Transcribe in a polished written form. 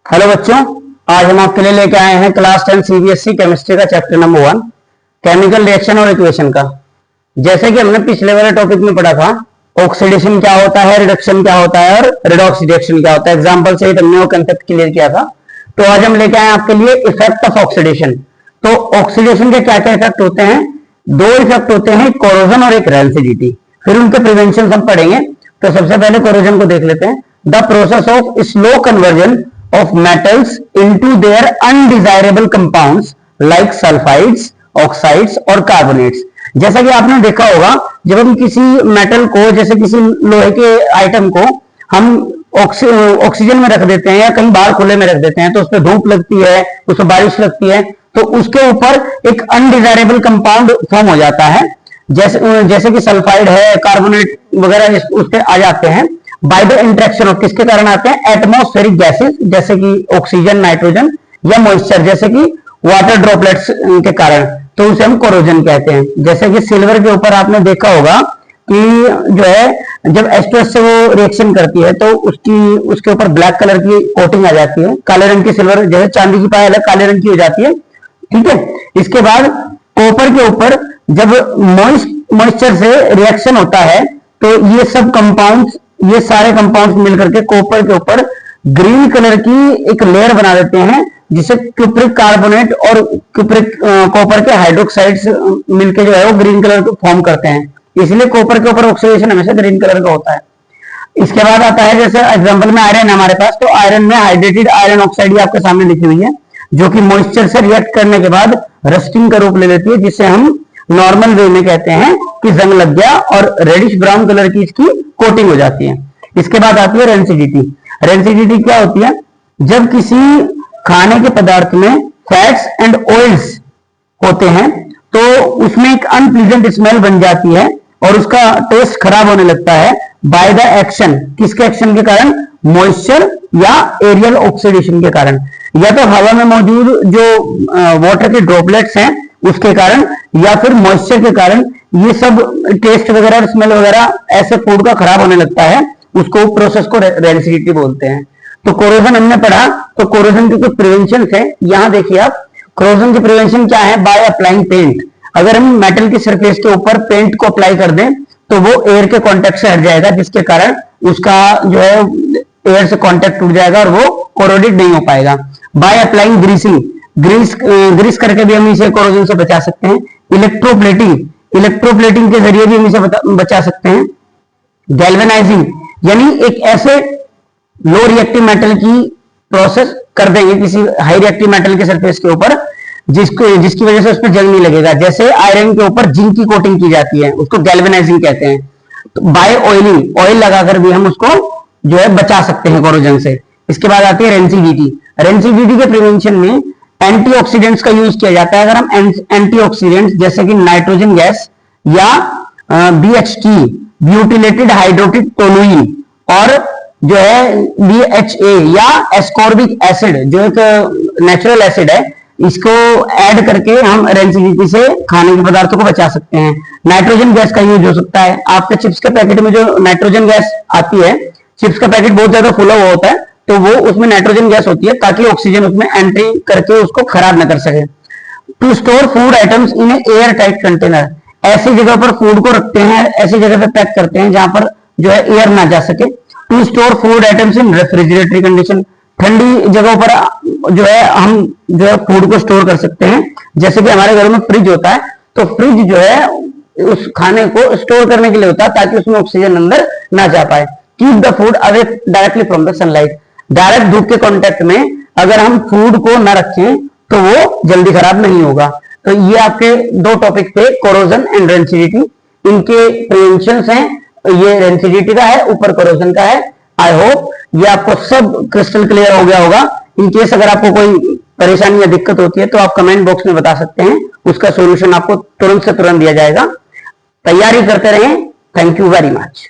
Hello बच्चों, आज हम आपके लिए लेके आए हैं क्लास 10 सीबीएसई केमिस्ट्री का चैप्टर नंबर 1 केमिकल रिएक्शन और इक्वेशन का। जैसे कि हमने पिछले वाले टॉपिक में पढ़ा था, ऑक्सीडेशन क्या होता है, रिडक्शन क्या होता है और रिडॉक्स रिएक्शन क्या होता है। एग्जांपल से ही हमने वो कंसेप्ट क्लियर किया था। तो आज हम लेके आए आपके लिए इफेक्ट ऑफ ऑक्सीडेशन। तो ऑक्सीडेशन के क्या क्या इफेक्ट होते हैं? दो इफेक्ट होते हैं, कोरोजन और एक रैंसिडिटी। फिर उनके प्रिवेंशन हम पढ़ेंगे। तो सबसे पहले कोरोजन को देख लेते हैं। The process of slow conversion of metals into their undesirable compounds like sulfides, oxides और carbonates। जैसा कि आपने देखा होगा, जब हम किसी मेटल को, जैसे किसी लोहे के आइटम को हम ऑक्सीजन में रख देते हैं या कहीं बाहर खुले में रख देते हैं, तो उस पर धूप लगती है, उस पर बारिश लगती है, तो उसके ऊपर एक अनडिजायरेबल कंपाउंड फॉर्म हो जाता है। जैसे कि सल्फाइड है, कार्बोनेट वगैरह उस पर आ जाते हैं बाय द इंट्रैक्शन ऑफ, किसके कारण आते हैं? एटमॉस्फेरिक गैसेस जैसे कि ऑक्सीजन, नाइट्रोजन या मॉइस्चर जैसे कि वाटर ड्रॉपलेट्स के कारण। तो उसे हम कोरोजन कहते हैं। जैसे कि सिल्वर के ऊपर आपने देखा होगा कि जो है जब H2S से वो रिएक्शन करती है तो उसके ऊपर ब्लैक कलर की कोटिंग आ जाती है। काले रंग की सिल्वर जैसे चांदी की पायल काले रंग की हो जाती है, ठीक है। इसके बाद कॉपर के ऊपर जब मॉइस्चर से रिएक्शन होता है तो ये सारे कंपाउंड्स मिलकर के कॉपर के ऊपर ग्रीन कलर की एक लेयर बना देते हैं, जिसे क्यूप्रिक कार्बोनेट और क्यूप्रिक कॉपर के हाइड्रोक्साइड्स मिलकर जो है वो ग्रीन कलर को फॉर्म करते हैं। इसलिए कॉपर के ऊपर ऑक्सीडेशन हमेशा ग्रीन कलर का होता है। इसके बाद आता है, जैसे एग्जांपल में आयरन हमारे पास, तो आयरन में हाइड्रेटेड आयरन ऑक्साइड आपके सामने लिखी हुई है, जो कि मॉइस्चर से रिएक्ट करने के बाद रस्टिंग का रूप ले लेती है, जिसे हम नॉर्मल वे में कहते हैं कि जंग लग गया और रेडिश ब्राउन कलर की इसकी कोटिंग हो जाती है। इसके बाद आती है रेंसिडिटी। रेंसिडिटी क्या होती है? जब किसी खाने के पदार्थ में फैट्स एंड ऑयल्स होते हैं तो उसमें एक अनप्लीजेंट स्मेल बन जाती है और उसका टेस्ट खराब होने लगता है बाय द एक्शन, किसके एक्शन के कारण? मॉइस्चर या एरियल ऑक्सीडेशन के कारण, या तो हवा में मौजूद जो वाटर के ड्रॉपलेट्स हैं उसके कारण, या फिर मॉइस्चर के कारण। ये सब टेस्ट वगैरह और स्मेल वगैरह ऐसे फूड का खराब होने लगता है, उसको प्रोसेस को रेंसिडिटी बोलते हैं। तो कोरोजन हमने पढ़ा, तो कोरोजन के कुछ प्रिवेंशन है। यहां देखिए आप, कोरोजन की प्रिवेंशन क्या है? By applying paint. अगर हम मेटल की सरफेस के ऊपर पेंट को अप्लाई कर दें तो वो एयर के कांटेक्ट से हट जाएगा, जिसके कारण उसका जो है एयर से कांटेक्ट टूट जाएगा और वो कोरोडेड नहीं हो पाएगा। बाय अप्लाइंग ग्रीसिंग, ग्रीस करके भी हम इसे कोरोजन से बचा सकते हैं। इलेक्ट्रोप्लेटिंग के जरिए भी हम इसे बचा सकते हैं। गैल्वेनाइजिंग, यानी एक ऐसे लो रिएक्टिव मेटल की प्रोसेस कर देंगे किसी हाई रिएक्टिव मेटल के सरफेस के ऊपर जिसकी वजह से उस पर जंग नहीं लगेगा। जैसे आयरन के ऊपर जिंक की कोटिंग की जाती है, उसको गैल्वेनाइजिंग कहते हैं। तो बाय ऑयलिंग, ऑयल लगाकर भी हम उसको जो है बचा सकते हैं कोरोजन से। इसके बाद आती है रेंसिडिटी। रेंसिडिटी के प्रिवेंशन में एंटीऑक्सीडेंट्स का यूज किया जाता है। अगर हम एंटीऑक्सीडेंट्स जैसे कि नाइट्रोजन गैस या BHT, ब्यूटिलेटेड हाइड्रोक्सिड टोलुइन, और जो है BHA या एस्कॉर्बिक एसिड जो एक नेचुरल एसिड है, इसको ऐड करके हम रेंसिडिटी से खाने के पदार्थों को बचा सकते हैं। नाइट्रोजन गैस का यूज हो सकता है। आपके चिप्स के पैकेट में जो नाइट्रोजन गैस आती है, चिप्स का पैकेट बहुत ज्यादा फुला हुआ होता है, तो वो उसमें नाइट्रोजन गैस होती है ताकि ऑक्सीजन उसमें एंट्री करके उसको खराब न कर सके। To store food items in airtight container, ऐसी जगह पर फूड को रखते हैं, ऐसी जगह पर पैक करते हैं जहां पर जो है एयर ना जा सके। To store food items in refrigeratory condition, ठंडी जगहों पर जो है हम जो है फूड को स्टोर कर सकते हैं। जैसे कि हमारे घर में फ्रिज होता है, तो फ्रिज जो है उस खाने को स्टोर करने के लिए होता है ताकि उसमें ऑक्सीजन अंदर ना जा पाए। Keep the food away directly from the sunlight, direct धूप के कांटेक्ट में अगर हम फूड को ना रखें तो वो जल्दी खराब नहीं होगा। तो ये आपके दो टॉपिक थे, कोरोजन एंड रेंसिडिटी। इनके प्रिवेंशन हैं, ये रेंसिडिटी का है, ऊपर कोरोजन का है। आई होप ये आपको सब क्रिस्टल क्लियर हो गया होगा। इन केस अगर आपको कोई परेशानी या दिक्कत होती है तो आप कमेंट बॉक्स में बता सकते हैं, उसका सॉल्यूशन आपको तुरंत से तुरंत दिया जाएगा। तैयारी करते रहें। Thank you very much.